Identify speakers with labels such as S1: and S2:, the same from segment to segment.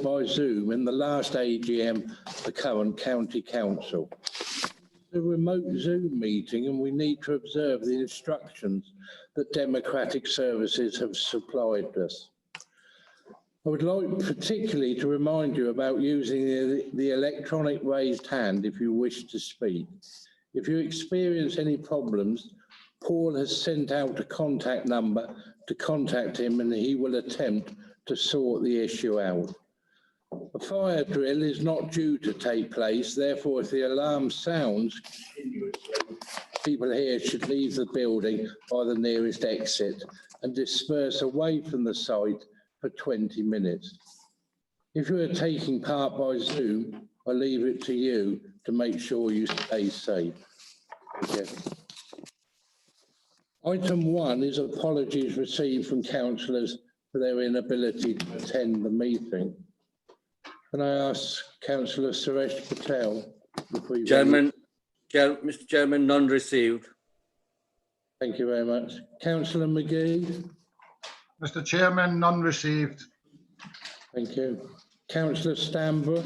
S1: by Zoom in the last AGM of the current County Council. A remote Zoom meeting, and we need to observe the instructions that Democratic Services have supplied us. I would like particularly to remind you about using the electronic raised hand if you wish to speak. If you experience any problems, Paul has sent out a contact number to contact him, and he will attempt to sort the issue out. A fire drill is not due to take place, therefore if the alarm sounds continuously, people here should leave the building by the nearest exit and disperse away from the site for 20 minutes. If you are taking part by Zoom, I leave it to you to make sure you stay safe. Thank you. Item 1 is apologies received from councillors for their inability to attend the meeting. Can I ask Councillor Suresh Patel?
S2: Mr. Chairman, none received.
S1: Thank you very much. Councillor McGee?
S3: Mr. Chairman, none received.
S1: Thank you. Councillor Stanbrook?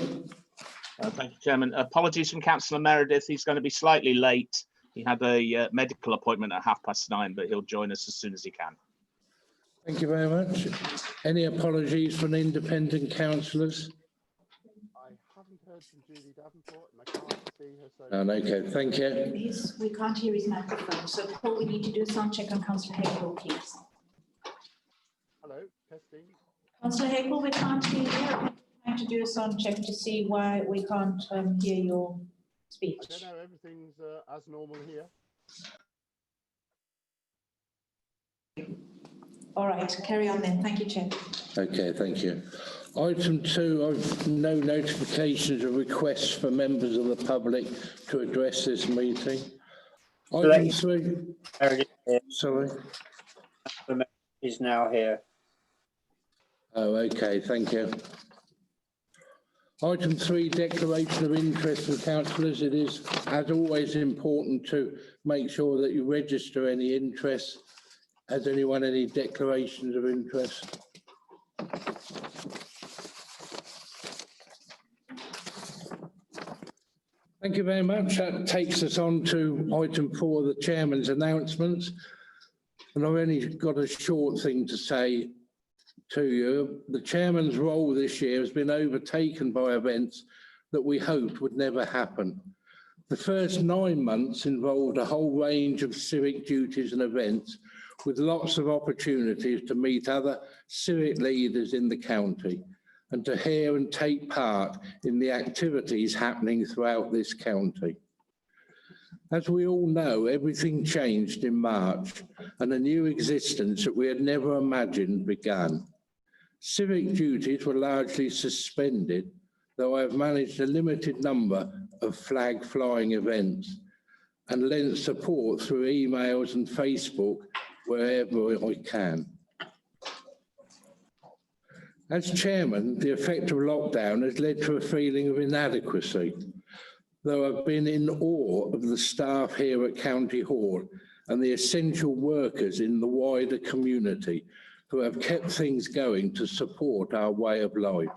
S4: Thank you, Chairman. Apologies from Councillor Meredith. He's going to be slightly late. He had a medical appointment at 9:30, but he'll join us as soon as he can.
S1: Thank you very much. Any apologies from independent councillors?
S5: I haven't heard from Julie Davenport and I can't see her. So
S1: No, okay, thank you.
S6: We can't hear his microphone. So, Paul, we need to do a sound check on Councillor Hagel, please.
S5: hello, testing.
S6: Councillor Hagel, we can't hear you. We're trying to do a sound check to see why we can't hear your speech.
S5: I don't know, everything's as normal here.
S6: All right, carry on then. Thank you, Chair.
S1: Okay, thank you. Item 2, I've no notifications of requests for members of the public to address this meeting. Item 3, sorry.
S7: Is now here.
S1: Oh, okay, thank you. Item 3, declaration of interest from councillors. It is, as always, important to make sure that you register any interest. Has anyone any declarations of interest? Thank you very much. That takes us on to item 4, the chairman's announcements. And I've only got a short thing to say to you. The chairman's role this year has been overtaken by events that we hoped would never happen. The first 9 months involved a whole range of civic duties and events, with lots of opportunities to meet other civic leaders in the county and to hear and take part in the activities happening throughout this county. As we all know, everything changed in March and a new existence that we had never imagined began. Civic duties were largely suspended, though I have managed a limited number of flag flying events and lent support through emails and Facebook wherever I can. As chairman, the effect of lockdown has led to a feeling of inadequacy, though I've been in awe of the staff here at County Hall and the essential workers in the wider community who have kept things going to support our way of life.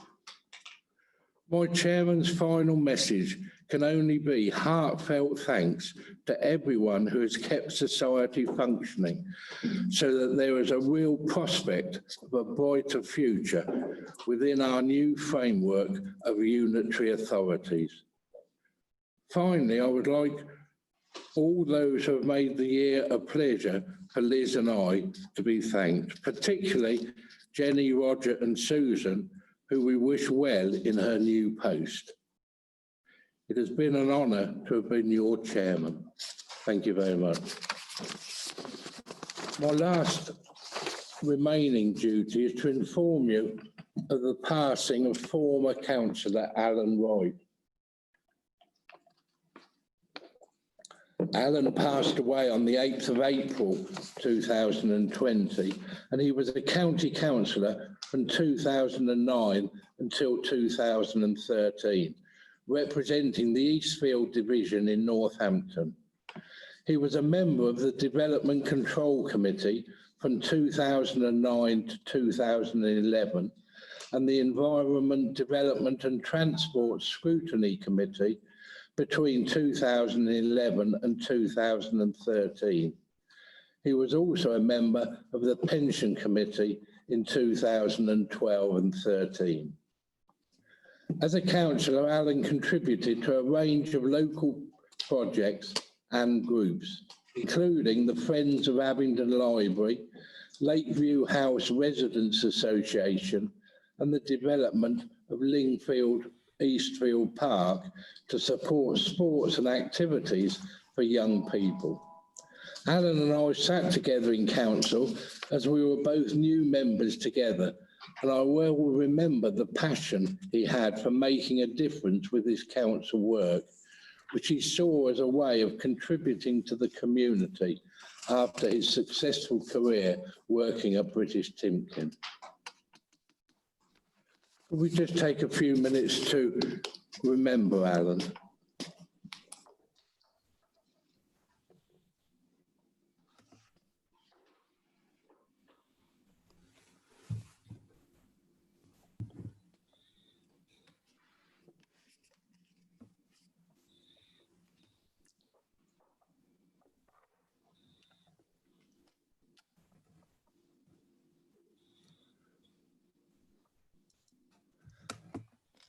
S1: My chairman's final message can only be heartfelt thanks to everyone who has kept society functioning so that there is a real prospect of a brighter future within our new framework of unitary authorities. Finally, I would like all those who have made the year a pleasure for Liz and I to be thanked, particularly Jenny, Roger and Susan, who we wish well in her new post. It has been an honour to have been your chairman. Thank you very much. My last remaining duty is to inform you of the passing of former councillor Alan Wright. Alan passed away on the 8th of April 2020, and he was a county councillor from 2009 until 2013, representing the Eastfield division in Northampton. He was a member of the Development Control Committee from 2009 to 2011 and the Environment, Development and Transport Scrutiny Committee between 2011 and 2013. He was also a member of the Pension Committee in 2012 and 13. As a councillor, Alan contributed to a range of local projects and groups, including the Friends of Abingdon Library, Lakeview House Residents Association, and the development of Lingfield Eastfield Park to support sports and activities for young people. Alan and I sat together in council as we were both new members together, and I well remember the passion he had for making a difference with his council work, which he saw as a way of contributing to the community after his successful career working at British Timken. Could we just take a few minutes to remember Alan?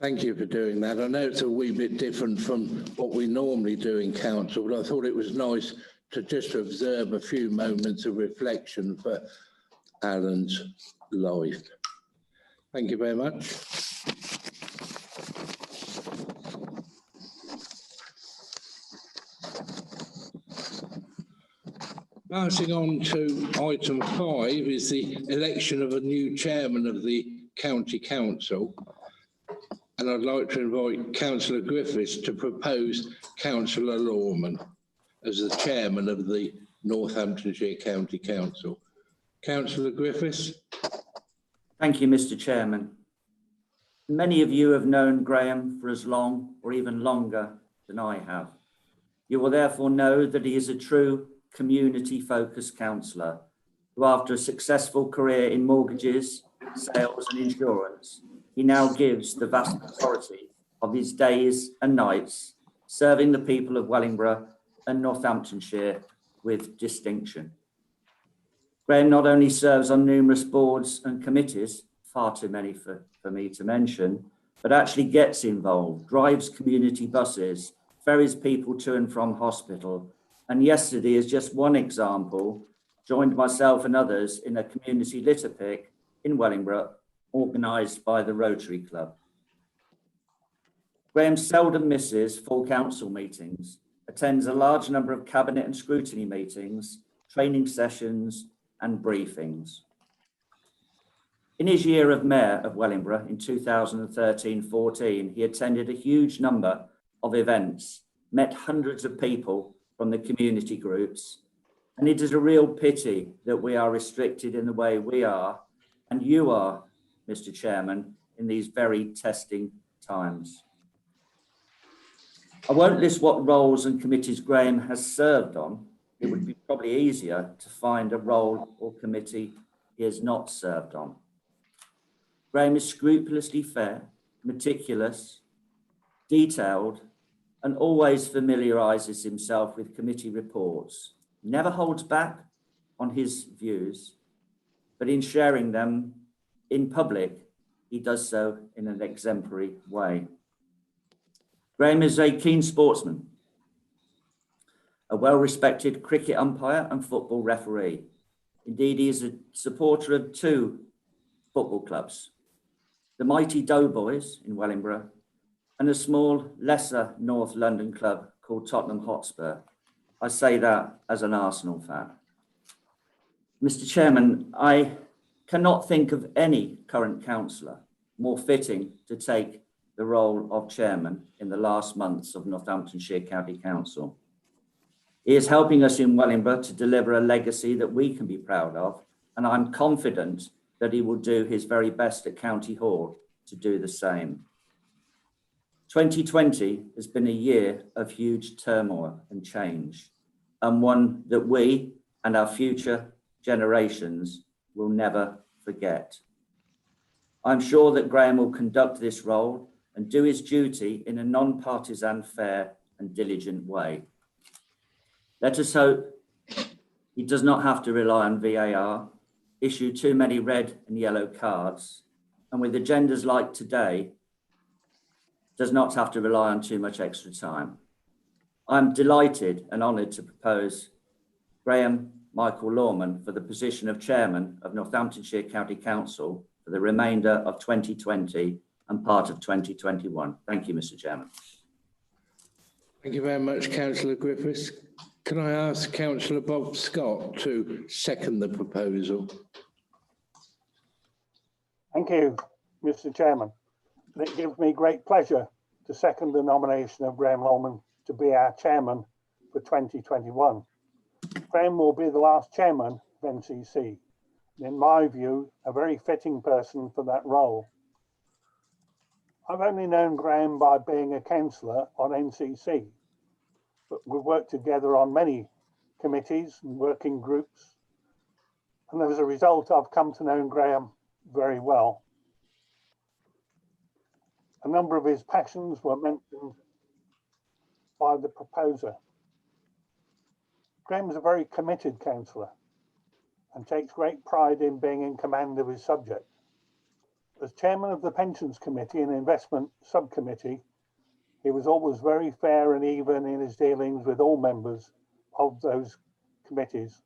S1: Thank you for doing that. I know it's a wee bit different from what we normally do in council, but I thought it was nice to just observe a few moments of reflection for Alan's life. Thank you very much. Passing on to item 5 is the election of a new chairman of the County Council. And I'd like to invite Councillor Griffiths to propose Councillor Lawman as the chairman of the Northamptonshire County Council. Councillor Griffiths.
S7: Thank you, Mr. Chairman. Many of you have known Graham for as long or even longer than I have. You will therefore know that he is a true community-focused councillor who, after a successful career in mortgages, sales and insurance, he now gives the vast majority of his days and nights serving the people of Wellingborough and Northamptonshire with distinction. Graham not only serves on numerous boards and committees, far too many for me to mention, but actually gets involved, drives community buses, ferries people to and from hospital, and yesterday, as just one example, joined myself and others in a community litter pick in Wellingborough, organised by the Rotary Club. Graham seldom misses full council meetings, attends a large number of cabinet and scrutiny meetings, training sessions and briefings. In his year of Mayor of Wellingborough in 2013-14, he attended a huge number of events, met hundreds of people from the community groups, and it is a real pity that we are restricted in the way we are, and you are, Mr. Chairman, in these very testing times. I won't list what roles and committees Graham has served on. It would be probably easier to find a role or committee he has not served on. Graham is scrupulously fair, meticulous, detailed, and always familiarises himself with committee reports, never holds back on his views, but in sharing them in public, he does so in an exemplary way. Graham is a keen sportsman, a well-respected cricket umpire and football referee. Indeed, he is a supporter of 2 football clubs, the mighty Doughboys in Wellingborough and a small, lesser North London club called Tottenham Hotspur. I say that as an Arsenal fan. Mr. Chairman, I cannot think of any current councillor more fitting to take the role of chairman in the last months of Northamptonshire County Council. He is helping us in Wellingborough to deliver a legacy that we can be proud of, and I'm confident that he will do his very best at County Hall to do the same. 2020 has been a year of huge turmoil and change, and one that we and our future generations will never forget. I'm sure that Graham will conduct this role and do his duty in a non-partisan, fair and diligent way. Let us hope he does not have to rely on VAR, issue too many red and yellow cards, and with agendas like today, does not have to rely on too much extra time. I'm delighted and honoured to propose Graham Michael Lawman for the position of Chairman of Northamptonshire County Council for the remainder of 2020 and part of 2021. Thank you, Mr. Chairman.
S1: Thank you very much, Councillor Griffiths. Can I ask Councillor Bob Scott to second the proposal?
S5: Thank you, Mr. Chairman. It gives me great pleasure to second the nomination of Graham Lawman to be our chairman for 2021. Graham will be the last chairman of NCC, and in my view, a very fitting person for that role. I've only known Graham by being a councillor on NCC, but we've worked together on many committees and working groups, and as a result, I've come to know Graham very well. A number of his passions were mentioned by the proposer. Graham is a very committed councillor and takes great pride in being in command of his subject. As chairman of the Pensions Committee and Investment Subcommittee, he was always very fair and even in his dealings with all members of those committees.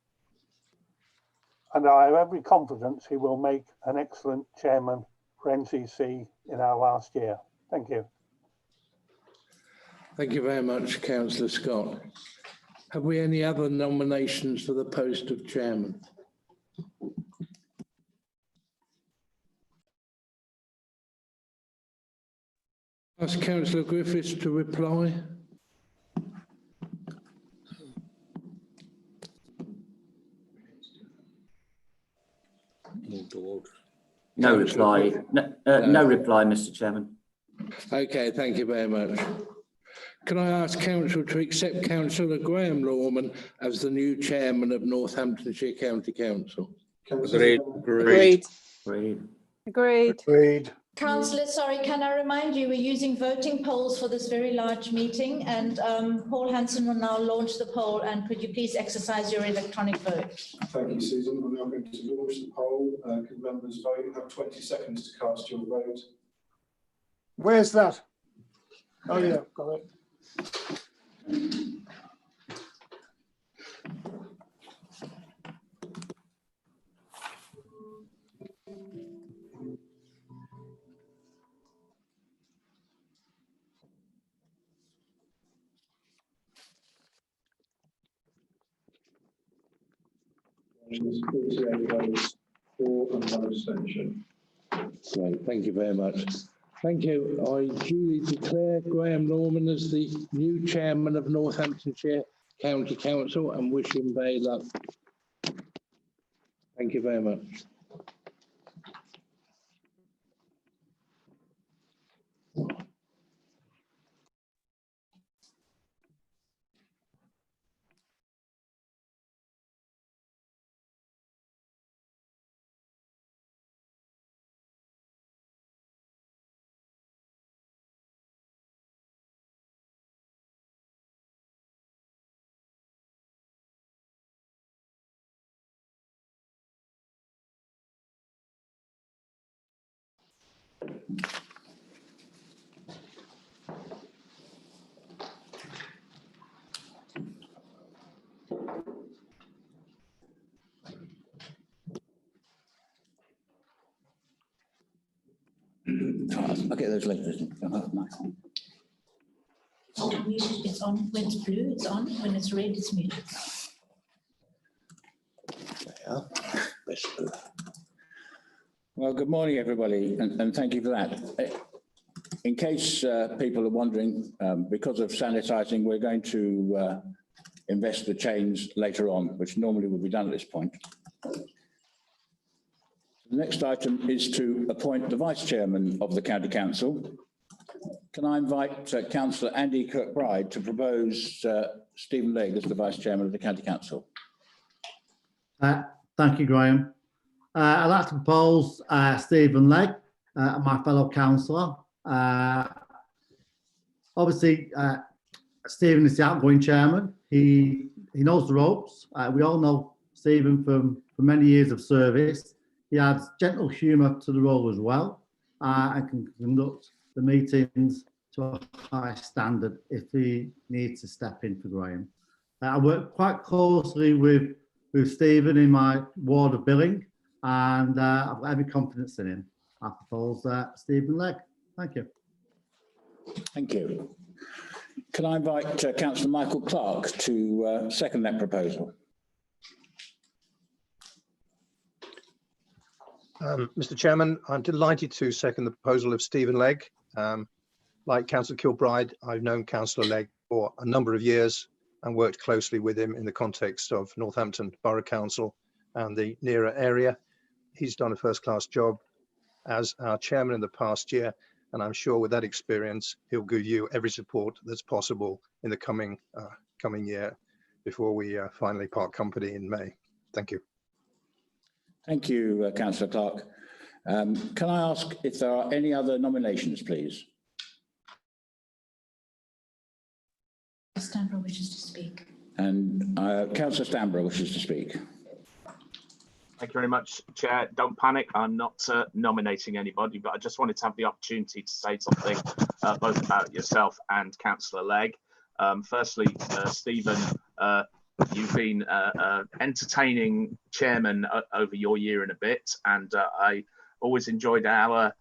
S5: And I have every confidence he will make an excellent chairman for NCC in our last year. Thank you.
S1: Thank you very much, Councillor Scott. Have we any other nominations for the post of chairman? Ask Councillor Griffiths to reply.
S7: No reply. No reply, Mr. Chairman.
S1: Okay, thank you very much. Can I ask Council to accept Councillor Graham Lawman as the new chairman of Northamptonshire County Council?
S2: Agreed.
S8: Agreed.
S7: Agreed.
S8: Agreed.
S3: Agreed.
S6: Councillor, sorry, can I remind you, we're using voting polls for this very large meeting, and Paul Hanson will now launch the poll, and could you please exercise your electronic vote?
S9: Thank you, Susan. I'm now going to launch the poll. Could members vote? You have 20 seconds to cast your vote.
S3: Where's that? Oh, yeah, got it.
S9: There's 48 votes for and 1 abstention.
S1: Great, thank you very much. Thank you. I duly declare Graham Lawman as the new chairman of Northamptonshire County Council and wish him very luck. Thank you very much.
S10: I'll get those later.
S6: It's on when it's blue, it's on. When it's red, it's muted.
S10: Well, good morning, everybody, and thank you for that. In case people are wondering, because of sanitising, we're going to invest the chains later on, which normally would be done at this point. The next item is to appoint the Vice Chairman of the County Council. Can I invite Councillor Andy Kirkbride to propose Stephen Legg as the Vice Chairman of the County Council?
S11: Thank you, Graham. I'd like to propose Stephen Legg
S8: and my fellow councillor. Obviously, Stephen is the outgoing chairman. He knows the ropes. We all know Stephen from many years of service. He adds gentle humour to the role as well, and can conduct the meetings to a high standard if he needs to step in for Graham. I work quite closely with Stephen in my ward of Billing, and I've got every confidence in him. I propose Stephen Legg. Thank you.
S10: Thank you. Can I invite Councillor Michael Clark to second that proposal?
S11: Mr. Chairman, I'm delighted to second the proposal of Stephen Legg. Like Councillor Kilbride, I've known Councillor Legg for a number of years and worked closely with him in the context of Northampton Borough Council and the nearer area. He's done a first-class job as our chairman in the past year, and I'm sure with that experience, he'll give you every support that's possible in the coming year before we finally part company in May. Thank you.
S10: Thank you, Councillor Clark. Can I ask if there are any other nominations, please?
S6: Stanborough wishes to speak.
S10: And Councillor Stanborough wishes to speak.
S4: Thank you very much, Chair. Don't panic. I'm not nominating anybody, but I just wanted to have the opportunity to say something both about yourself and Councillor Legg. Firstly, Stephen, you've been entertaining chairman over your year and a bit, and I always enjoyed our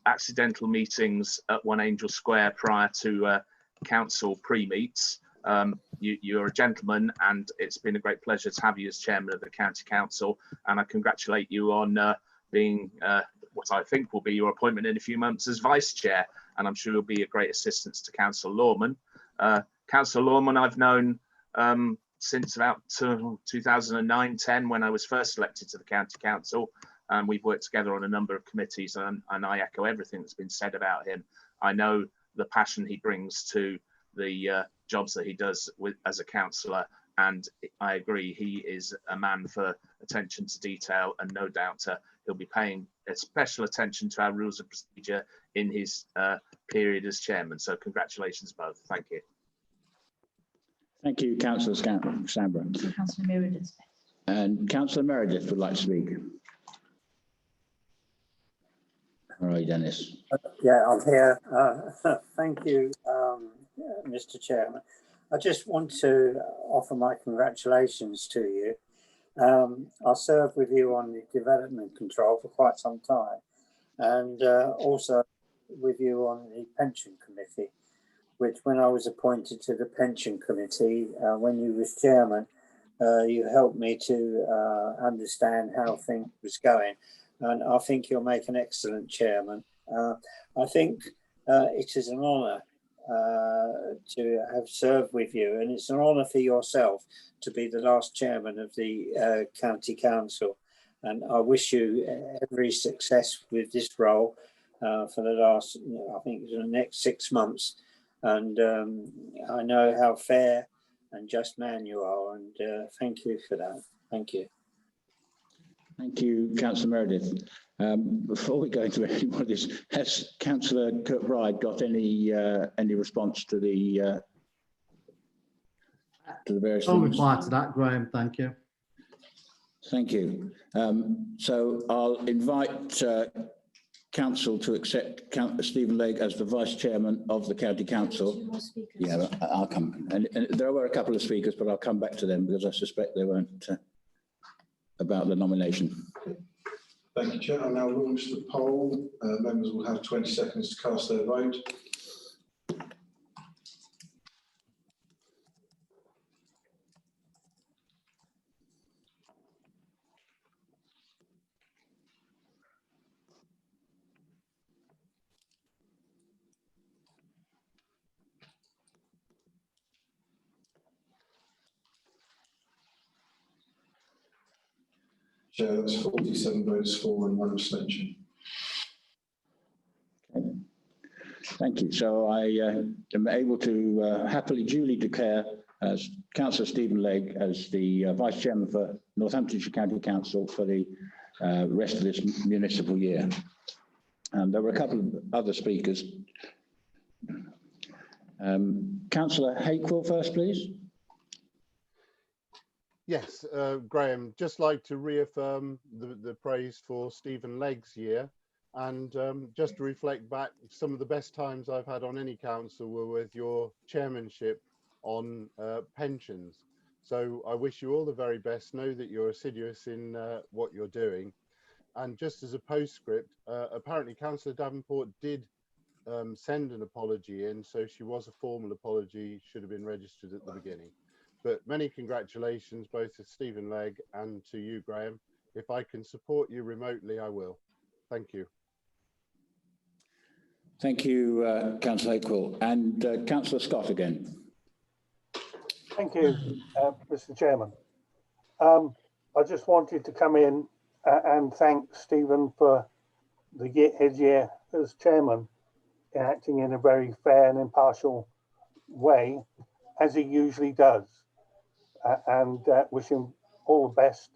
S4: accidental meetings at One Angel Square prior to council pre-meets. You're a gentleman, and it's been a great pleasure to have you as chairman of the county council, and I congratulate you on being what I think will be your appointment in a few months as vice chair, and I'm sure you'll be a great assistance to Councillor Lawman. Councillor Lawman I've known since about 2009-10 when I was first elected to the county council, and we've worked together on a number of committees, and I echo everything that's been said about him. I know the passion he brings to the jobs that he does as a councillor, and I agree he is a man for attention to detail, and no doubt he'll be paying a special attention to our rules of procedure in his period as chairman. So congratulations both. Thank you.
S10: Thank you, Councillor Stanborough.
S6: Councillor Meredith.
S10: And Councillor Meredith would like to speak. All right, Dennis.
S12: Yeah, I'm here. Thank you, Mr. Chairman. I just want to offer my congratulations to you. I served with you on the development control for quite some time, and also with you on the pension committee, which when I was appointed to the pension committee, when you was chairman, you helped me to understand how things was going. And I think you'll make an excellent chairman. I think it is an honour to have served with you, and it's an honour for yourself to be the last chairman of the county council. And I wish you every success with this role for the last, I think, the next 6 months. And I know how fair and just man you are, and thank you for that. Thank you.
S10: Thank you, Councillor Meredith. Before we go into any more of this, has Councillor Kirkbride got any response to the various?
S8: I'll reply to that, Graham. Thank you.
S10: Thank you. So I'll invite Council to accept Stephen Legg as the Vice Chairman of the County Council. Yeah, I'll come. And there were a couple of speakers, but I'll come back to them because I suspect they weren't about the nomination.
S9: Thank you, Chair. I'll now launch the poll. Members will have 20 seconds to cast their vote. Chair, that's 47 votes for and 1 abstention.
S10: Okay. Thank you. So I am able to happily duly declare as Councillor Stephen Legg as the Vice Chairman for Northamptonshire County Council for the rest of this municipal year. There were a couple of other speakers. Councillor Hakewill first, please.
S13: Yes, Graham, just like to reaffirm the praise for Stephen Legg's year, and just to reflect back, some of the best times I've had on any council were with your chairmanship on pensions. So I wish you all the very best. Know that you're assiduous in what you're doing. And just as a postscript, apparently Councillor Davenport did send an apology in, so she was a formal apology, should have been registered at the beginning. But many congratulations both to Stephen Legg and to you, Graham. If I can support you remotely, I will. Thank you.
S10: Thank you, Councillor Hakewill. And Councillor Scott again.
S5: Thank you, Mr. Chairman. I just wanted to come in and thank Stephen for his year as chairman, acting in a very fair and impartial way, as he usually does, and wish him all the best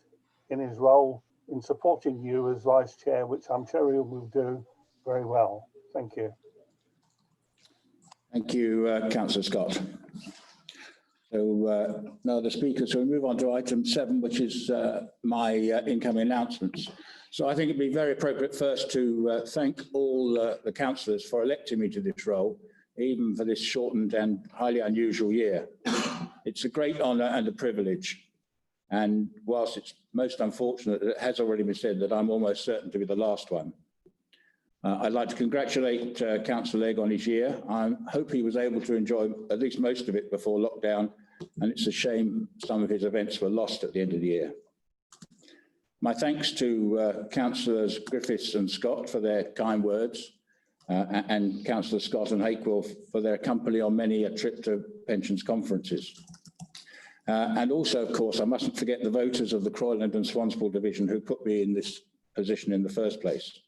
S5: in his role in supporting you as vice chair, which I'm sure he will do very well. Thank you.
S10: Thank you, Councillor Scott. So now the speakers, so we move on to item 7, which is my incoming announcements. So I think it'd be very appropriate first to thank all the councillors for electing me to this role, even for this shortened and highly unusual year. It's a great honour and a privilege. And whilst it's most unfortunate, it has already been said that I'm almost certain to be the last one. I'd like to congratulate Councillor Legg on his year. I hope he was able to enjoy at least most of it before lockdown, and it's a shame some of his events were lost at the end of the year. My thanks to Councillors Griffiths and Scott for their kind words, and Councillor Scott and Hakewill for their company on many a trip to pensions conferences. And also, of course, I mustn't forget the voters of the Croyland and Swanspool division who put me in this position in the first place.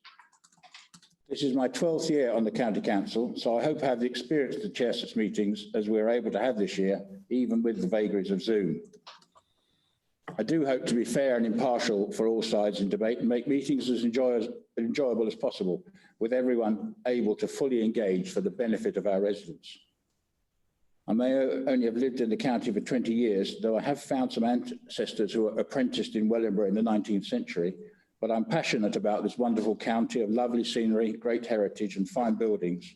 S10: This is my 12th year on the County Council, so I hope I have the experience to chair such meetings as we're able to have this year, even with the vagaries of Zoom. I do hope to be fair and impartial for all sides in debate and make meetings as enjoyable as possible, with everyone able to fully engage for the benefit of our residents. I may only have lived in the county for 20 years, though I have found some ancestors who were apprenticed in Wellingborough in the 19th century, but I'm passionate about this wonderful county of lovely scenery, great heritage and fine buildings,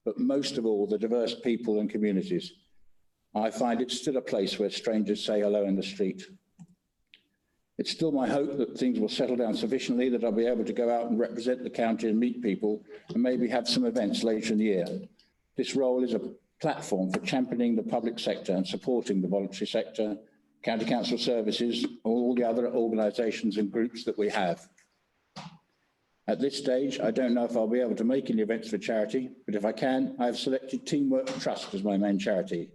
S10: but most of all, the diverse people and communities. I find it's still a place where strangers say hello in the street. It's still my hope that things will settle down sufficiently that I'll be able to go out and represent the county and meet people and maybe have some events later in the year. This role is a platform for championing the public sector and supporting the voluntary sector, county council services, all the other organisations and groups that we have. At this stage, I don't know if I'll be able to make any events for charity, but if I can, I have selected Teamwork Trust as my main charity.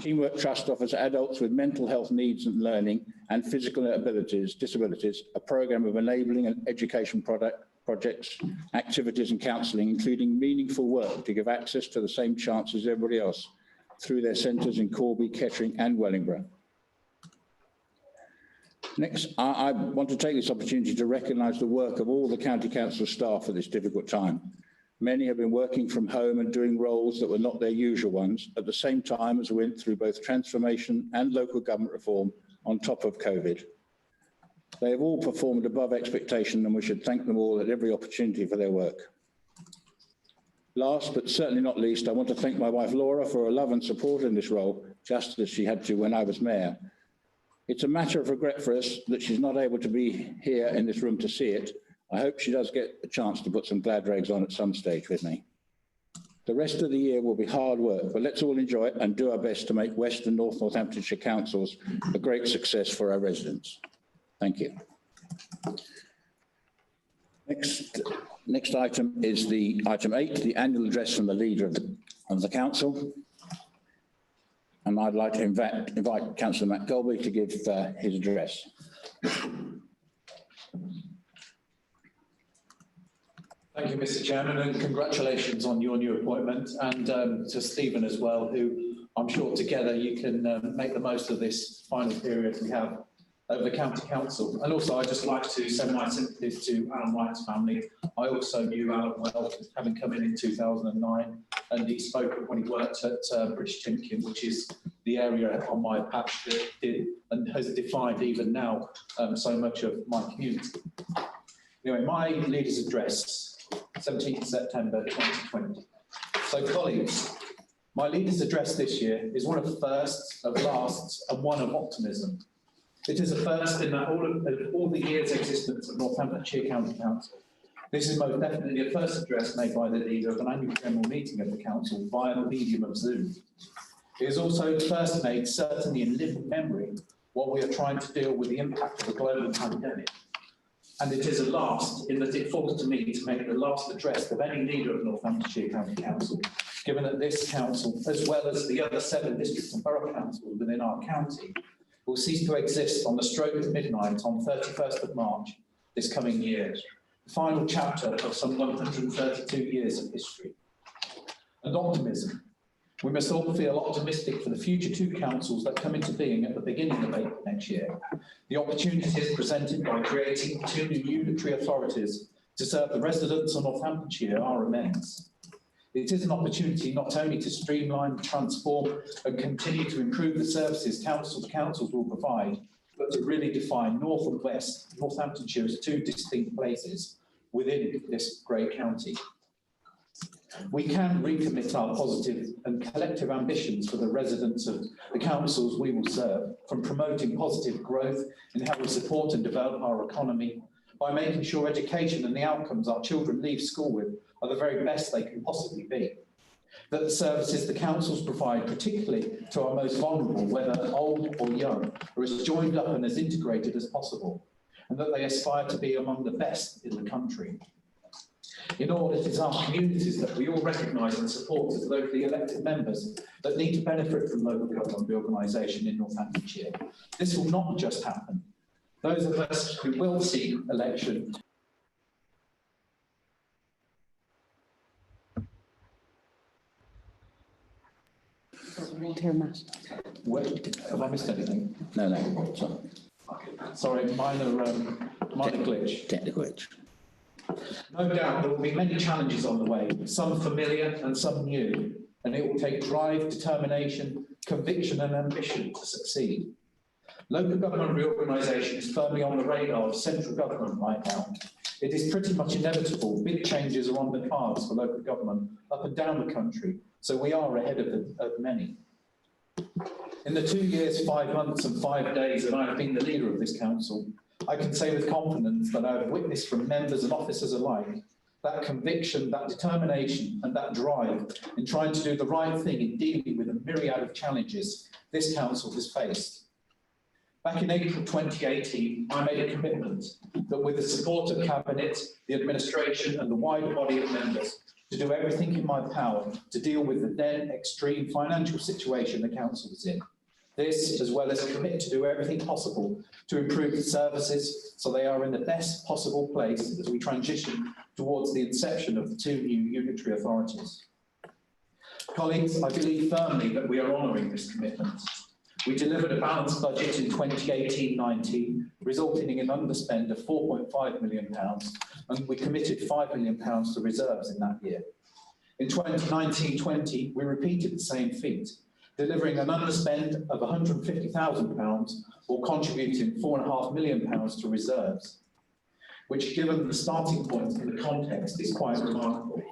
S10: Teamwork Trust offers adults with mental health needs and learning and physical disabilities, a programme of enabling and education projects, activities and counselling, including meaningful work to give access to the same chance as everybody else through their centres in Corby, Kettering and Wellingborough. Next, I want to take this opportunity to recognise the work of all the County Council staff at this difficult time. Many have been working from home and doing roles that were not their usual ones at the same time as we went through both transformation and local government reform on top of COVID. They have all performed above expectation and we should thank them all at every opportunity for their work. Last but certainly not least, I want to thank my wife Laura for her love and support in this role, just as she had to when I was mayor. It's a matter of regret for us that she's not able to be here in this room to see it. I hope she does get a chance to put some glad rags on at some stage with me. The rest of the year will be hard work, but let's all enjoy it and do our best to make West and North Northamptonshire councils a great success for our residents. Thank you. Next item is item 8, the annual address from the leader of the council. And I'd like to invite Councillor Matt Golby to give his address.
S14: Thank you, Mr. Chairman, and congratulations on your new appointment, and to Stephen as well, who I'm sure together you can make the most of this final period we have of the County Council. And also, I'd just like to send my sympathies to Alan Wright's family. I also knew Alan well, having come in 2009, and he spoke when he worked at British Timken, which is the area on my patch that did and has defined even now so much of my community. Anyway, my leader's address, 17th September 2020. So colleagues, my leader's address this year is one of firsts, of lasts, and one of optimism. It is a first in that all the years' existence of Northamptonshire County Council. This is most definitely a first address made by the leader of an annual general meeting of the council via the medium of Zoom. It is also the first made certainly in living memory while we are trying to deal with the impact of a global pandemic. And it is a last in that it falls to me to make the last address of any leader of Northamptonshire County Council, given that this council, as well as the other 7 districts and borough councils within our county, will cease to exist on the stroke of midnight on 31st of March this coming year, the final chapter of some 132 years of history. And optimism. We must all feel optimistic for the future 2 councils that come into being at the beginning of April next year. The opportunities presented by creating 2 new unitary authorities to serve the residents of Northamptonshire are immense. It is an opportunity not only to streamline, transform and continue to improve the services councils will provide, but to really define North and West Northamptonshire as 2 distinct places within this great county. We can recommit our positive and collective ambitions for the residents of the councils we will serve, from promoting positive growth in how we support and develop our economy, by making sure education and the outcomes our children leave school with are the very best they can possibly be. That the services the councils provide, particularly to our most vulnerable, whether old or young, are as joined up and as integrated as possible, and that they aspire to be among the best in the country. In all, it is our communities that we all recognise and support as locally elected members that need to benefit from local government reorganisation in Northamptonshire. This will not just happen. Those of us who will seek election Wait, have I missed anything?
S10: No, sorry.
S14: Okay. Sorry, minor glitch.
S10: Technical glitch.
S14: No doubt there will be many challenges on the way, some familiar and some new, and it will take drive, determination, conviction and ambition to succeed. Local government reorganisation is firmly on the radar of central government right now. It is pretty much inevitable. Big changes are on the cards for local government up and down the country, so we are ahead of many. In the 2 years, 5 months and 5 days that I have been the leader of this council, I can say with confidence that I have witnessed from members and officers alike that conviction, that determination and that drive in trying to do the right thing in dealing with a myriad of challenges this council has faced. Back in April 2018, I made a commitment that with the support of Cabinet, the administration and the wider body of members, to do everything in my power to deal with the then extreme financial situation the council was in. This, as well as commit to do everything possible to improve the services so they are in the best possible place as we transition towards the inception of the 2 new unitary authorities. Colleagues, I believe firmly that we are honouring this commitment. We delivered a balanced budget in 2018-19, resulting in an underspend of £4.5 million, and we committed £5 million to reserves in that year. In 2019-20, we repeated the same feat, delivering an underspend of £150,000 or contributing £4.5 million to reserves, which, given the starting point and the context, is quite remarkable.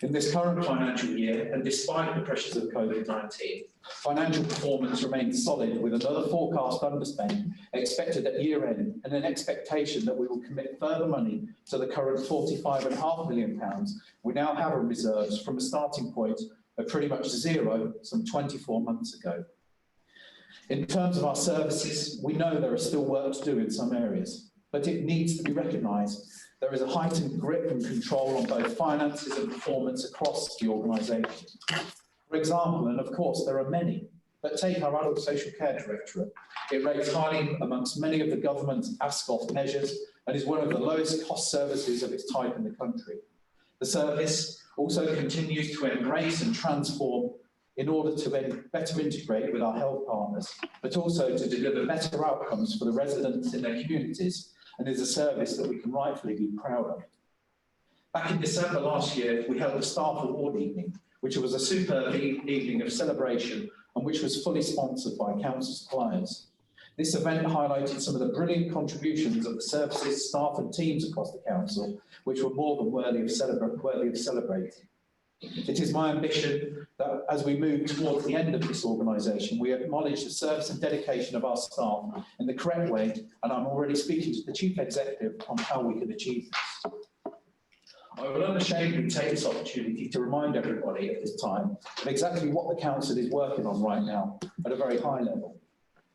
S14: In this current financial year, and despite the pressures of COVID-19, financial performance remains solid with another forecast underspend expected at year end and an expectation that we will commit further money to the current £45.5 million we now have in reserves from a starting point of pretty much zero some 24 months ago. In terms of our services, we know there is still work to do in some areas, but it needs to be recognised. There is a heightened grip and control on both finances and performance across the organisation. For example, and of course there are many, but take our Adult Social Care Directorate. It rates highly amongst many of the government's ASCOF measures and is one of the lowest cost services of its type in the country. The service also continues to embrace and transform in order to then better integrate with our health partners, but also to deliver better outcomes for the residents in their communities, and is a service that we can rightfully be proud of. Back in December last year, we held a staff award evening, which was a superb evening of celebration and which was fully sponsored by council suppliers. This event highlighted some of the brilliant contributions of the services, staff and teams across the council, which were more than worthy of celebrating. It is my ambition that as we move towards the end of this organisation, we acknowledge the service and dedication of our staff in the correct way, and I'm already speaking to the Chief Executive on how we can achieve this. I will unashamedly take this opportunity to remind everybody at this time of exactly what the council is working on right now at a very high level.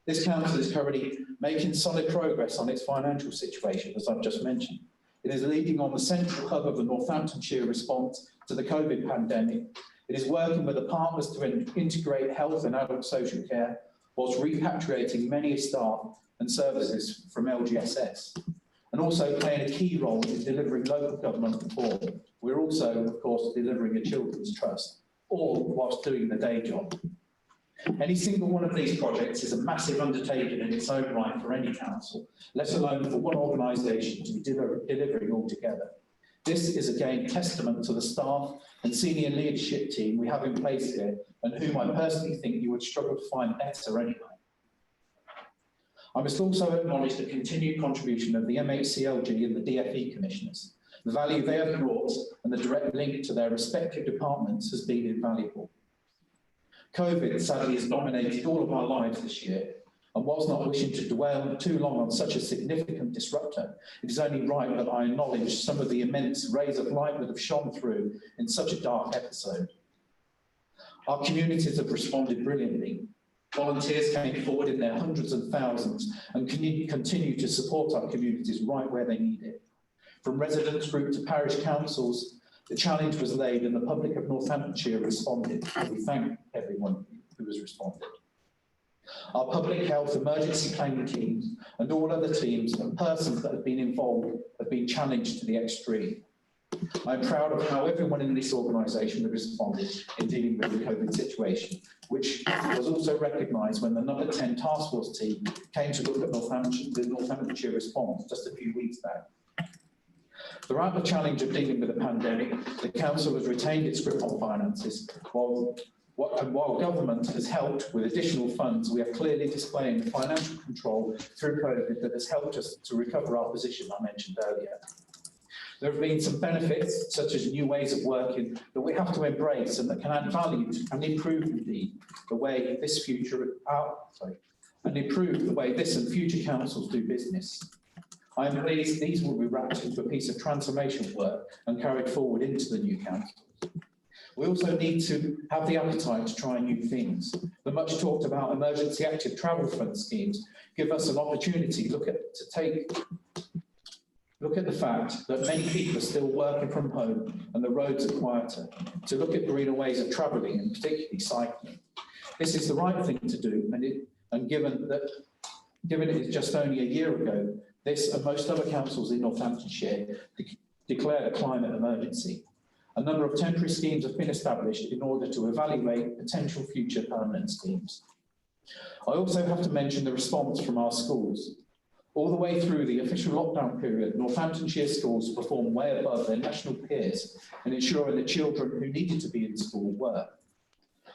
S14: This council is currently making solid progress on its financial situation, as I've just mentioned. It is leading on the central hub of the Northamptonshire response to the COVID pandemic. It is working with the partners to integrate health and adult social care, whilst repatriating many staff and services from LGSS, and also playing a key role in delivering local government reform. We're also, of course, delivering a children's trust, all whilst doing the day job. Any single one of these projects is a massive undertaking in its own right for any council, let alone for one organisation to be delivering all together. This is again testament to the staff and senior leadership team we have in place here, and whom I personally think you would struggle to find better anyway. I must also acknowledge the continued contribution of the MHCLG and the DFE commissioners. The value they have brought and the direct link to their respective departments has been invaluable. COVID sadly has dominated all of our lives this year, and whilst not wishing to dwell too long on such a significant disruptor, it is only right that I acknowledge some of the immense rays of light that have shone through in such a dark episode. Our communities have responded brilliantly. Volunteers came forward in their hundreds and thousands and continue to support our communities right where they need it. From residents group to parish councils, the challenge was laid and the public of Northamptonshire responded, and we thank everyone who has responded. Our public health emergency planning teams and all other teams and persons that have been involved have been challenged to the extreme. I'm proud of how everyone in this organisation has responded in dealing with the COVID situation, which was also recognised when the number 10 task force team came to look at the Northamptonshire response just a few weeks back. Throughout the challenge of dealing with the pandemic, the council has retained its grip on finances, while government has helped with additional funds. We are clearly displaying the financial control through COVID that has helped us to recover our position I mentioned earlier. There have been some benefits, such as new ways of working, that we have to embrace and that can add value and improve indeed the way this and future councils do business. I am pleased these will be wrapped into a piece of transformation work and carried forward into the new council. We also need to have the appetite to try new things. The much talked about emergency active travel fund schemes give us an opportunity to look at the fact that many people are still working from home and the roads are quieter, to look at greener ways of travelling and particularly cycling. This is the right thing to do, and given it is just only a year ago, this and most other councils in Northamptonshire declared a climate emergency. A number of temporary schemes have been established in order to evaluate potential future permanent schemes. I also have to mention the response from our schools. All the way through the official lockdown period, Northamptonshire schools performed way above their national peers in ensuring the children who needed to be in school were.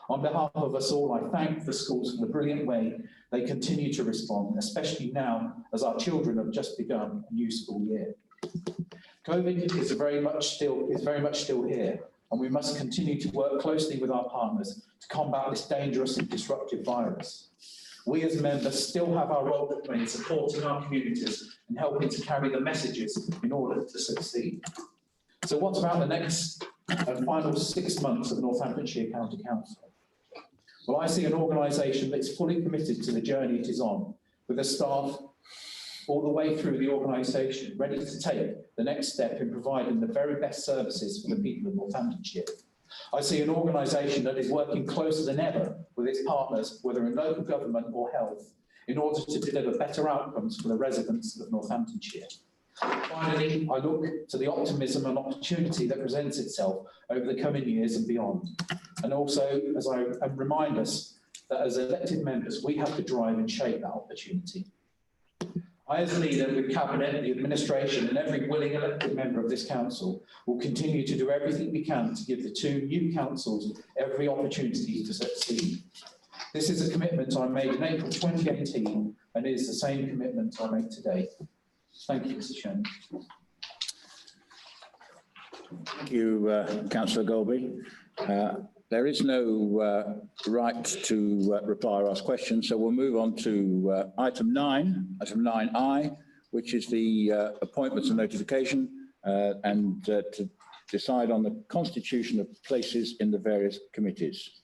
S14: On behalf of us all, I thank the schools for the brilliant way they continue to respond, especially now as our children have just begun a new school year. COVID is very much still here, and we must continue to work closely with our partners to combat this dangerous and disruptive virus. We as members still have our role to play in supporting our communities and helping to carry the messages in order to succeed. So what about the next and final 6 months of Northamptonshire County Council? Well, I see an organisation that's fully committed to the journey it is on, with the staff all the way through the organisation, ready to take the next step in providing the very best services for the people of Northamptonshire. I see an organisation that is working closer than ever with its partners, whether in local government or health, in order to deliver better outcomes for the residents of Northamptonshire. Finally, I look to the optimism and opportunity that presents itself over the coming years and beyond. And also, as I remind us that as elected members, we have to drive and shape that opportunity. I, as leader with Cabinet, the administration and every willing elected member of this council will continue to do everything we can to give the two new councils every opportunity to succeed. This is a commitment I made in April 2018 and it is the same commitment I make today. Thank you, Mr. Chairman.
S10: Thank you, Councillor Golby. There is no right to reply or ask questions, so we'll move on to item 9I, which is the appointments and notification, and to decide on the constitution of places in the various committees.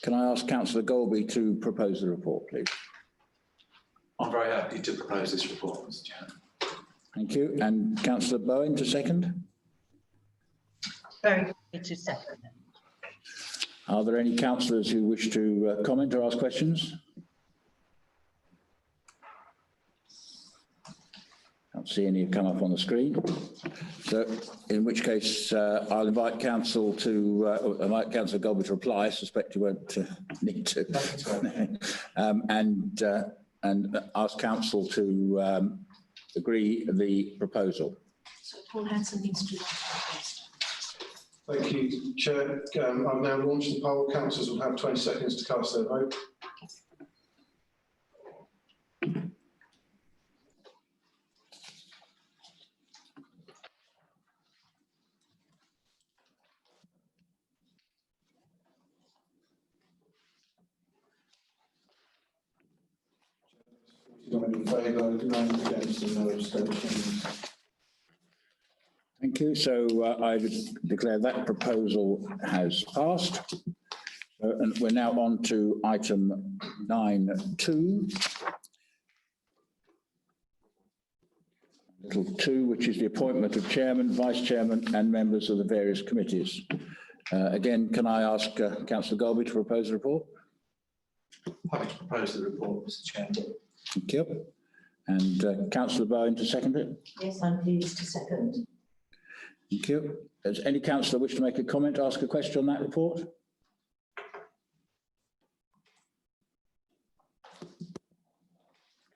S10: Can I ask Councillor Golby to propose the report, please?
S14: I'm very happy to propose this report, Mr. Chairman.
S10: Thank you. And Councillor Bowen to second?
S15: Very happy to second.
S10: Are there any councillors who wish to comment or ask questions? Can't see any come up on the screen. So, in which case, I'll invite Council to invite Councillor Golby to reply. I suspect you won't need to, and ask Council to agree the proposal.
S6: So Paul Hanson needs to launch the poll.
S9: Thank you, Chair. I've now launched the poll. Councillors will have 20 seconds to cast their vote. In favour, none against and no abstentions.
S10: Thank you. So I declare that proposal has passed. And we're now on to item 9.2. Little 2, which is the appointment of chairman, vice chairman and members of the various committees. Again, can I ask Councillor Golby to propose the report?
S14: Happy to propose the report, Mr. Chairman.
S10: Thank you. And Councillor Bowen to second it?
S6: Yes, I'm pleased to second.
S10: Thank you. Does any councillor wish to make a comment, ask a question on that report?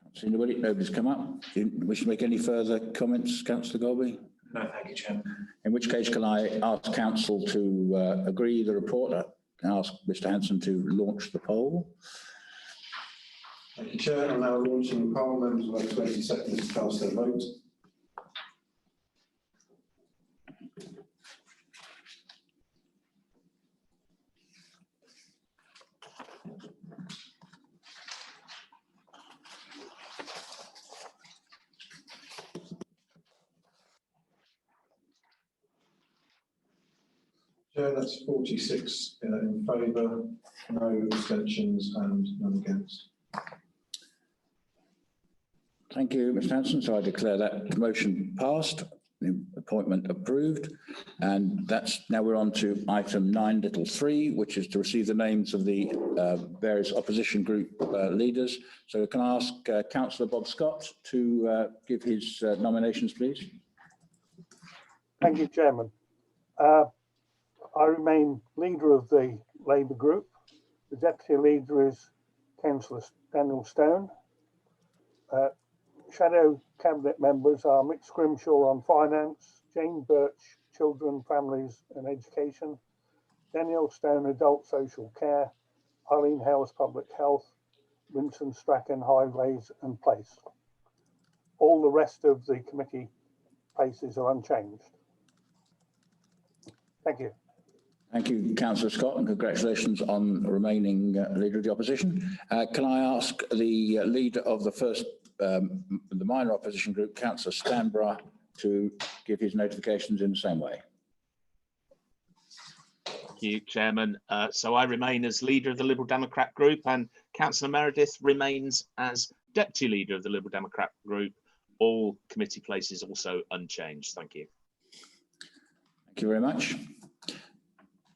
S10: Can't see anybody. Nobody's come up. Do you wish to make any further comments, Councillor Golby?
S14: No, thank you, Chairman.
S10: In which case, can I ask council to agree the report? Can I ask Mr. Hanson to launch the poll?
S9: Thank you, Chair. I'm now launching the poll. Members will have 20 seconds to cast their vote. Chair, that's 46 in favour, no abstentions and none against.
S10: Thank you, Mr. Hanson. So I declare that motion passed, the appointment approved. And that's now we're on to item 9.3, which is to receive the names of the various opposition group leaders. So can I ask Councillor Bob Scott to give his nominations, please?
S5: Thank you, Chairman. I remain leader of the Labour group. The deputy leader is Councillor Daniel Stone. Shadow cabinet members are Mick Scrimshaw on finance, Jane Birch, children, families and education, Daniel Stone, adult social care, Eileen Hales, public health, Vincent Strachan, highways and place. All the rest of the committee places are unchanged. Thank you.
S10: Thank you, Councillor Scott, and congratulations on remaining leader of the opposition. Can I ask the leader of the first, the minor opposition group, Councillor Stanborough, to give his notifications in the same way?
S4: Thank you, Chairman. So I remain as leader of the Liberal Democrat group and Councillor Meredith remains as deputy leader of the Liberal Democrat group. All committee places also unchanged. Thank you.
S10: Thank you very much.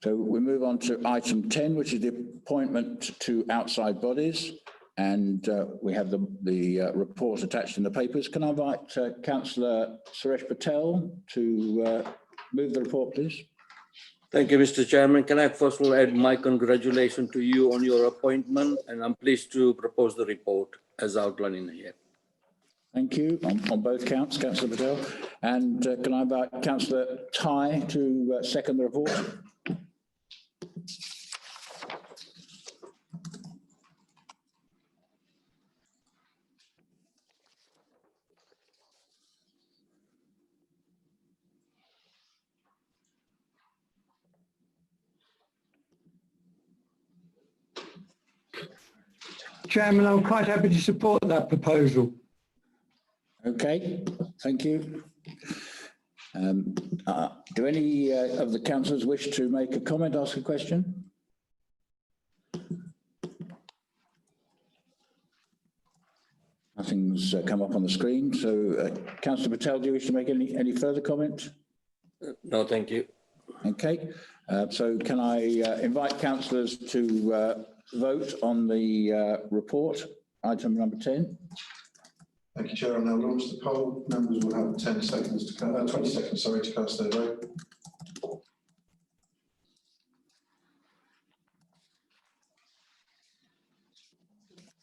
S10: So we move on to item 10, which is the appointment to outside bodies. and we have the report attached in the papers. Can I invite Councillor Suresh Patel to move the report, please?
S2: Thank you, Mr. Chairman. Can I first of all add my congratulations to you on your appointment, and I'm pleased to propose the report as outlined in here.
S10: Thank you on both counts, Councillor Patel. And can I invite Councillor Tai to second the report?
S16: Chairman, I'm quite happy to support that proposal.
S10: Okay, thank you. Do any of the councillors wish to make a comment, ask a question? Nothing's come up on the screen. So, Councillor Patel, do you wish to make any further comment?
S2: No, thank you.
S10: Okay, so can I invite councillors to vote on the report, item number 10?
S9: Thank you, Chair. I'll now launch the poll. Members will have 10 seconds to 20 seconds, sorry, to cast their vote.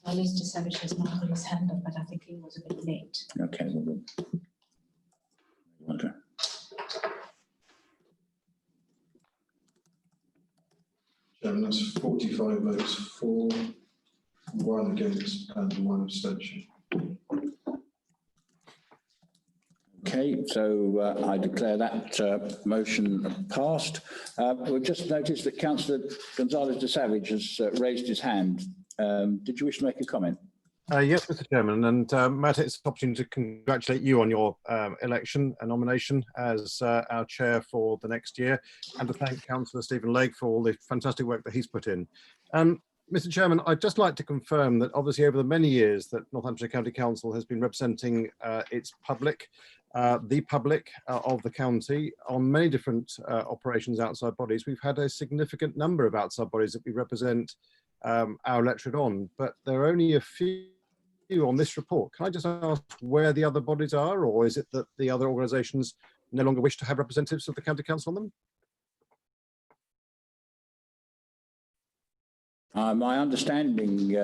S6: Mr. Savage has not put his hand up, but I think he was a bit late.
S10: Okay, well, okay.
S9: Chairman, that's 45 votes for, 1 against and 1 abstention.
S10: Okay, so I declare that motion passed. We've just noticed that Councillor Gonzalez de Savage has raised his hand. Did you wish to make a comment?
S11: Yes, Mr. Chairman, and Matt, it's an opportunity to congratulate you on your election and nomination as our chair for the next year, and to thank Councillor Stephen Legg for all the fantastic work that he's put in. Mr. Chairman, I'd just like to confirm that obviously over the many years that Northamptonshire County Council has been representing its public, the public of the county on many different operations outside bodies. We've had a significant number of outside bodies that we represent our electorate on, but there are only a few on this report. Can I just ask where the other bodies are, or is it that the other organisations no longer wish to have representatives of the County Council on them?
S10: My understanding,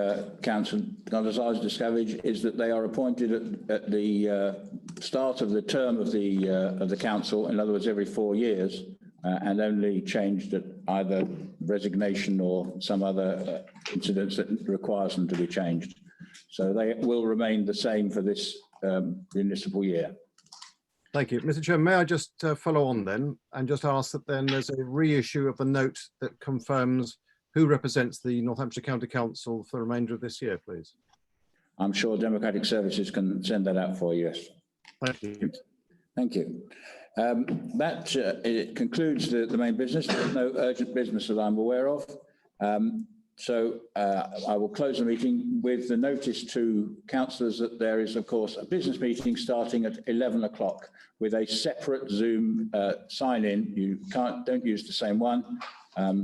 S10: Councillor Gonzalez de Savage, is that they are appointed at the start of the term of the council, in other words, every 4 years, and only changed at either resignation or some other incidents that requires them to be changed. So they will remain the same for this municipal year.
S11: Thank you. Mr. Chairman, may I just follow on then and just ask that then there's a reissue of the note that confirms who represents the Northamptonshire County Council for the remainder of this year, please?
S10: I'm sure Democratic Services can send that out for you, yes.
S11: Thank you.
S10: Thank you. It concludes the main business. There's no urgent business that I'm aware of. So I will close the meeting with the notice to councillors that there is, of course, a business meeting starting at 11 o'clock with a separate Zoom sign-in. You don't use the same one.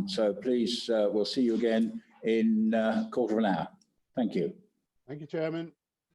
S10: So please, we'll see you again in a quarter of an hour. Thank you.
S13: Thank you, Chairman.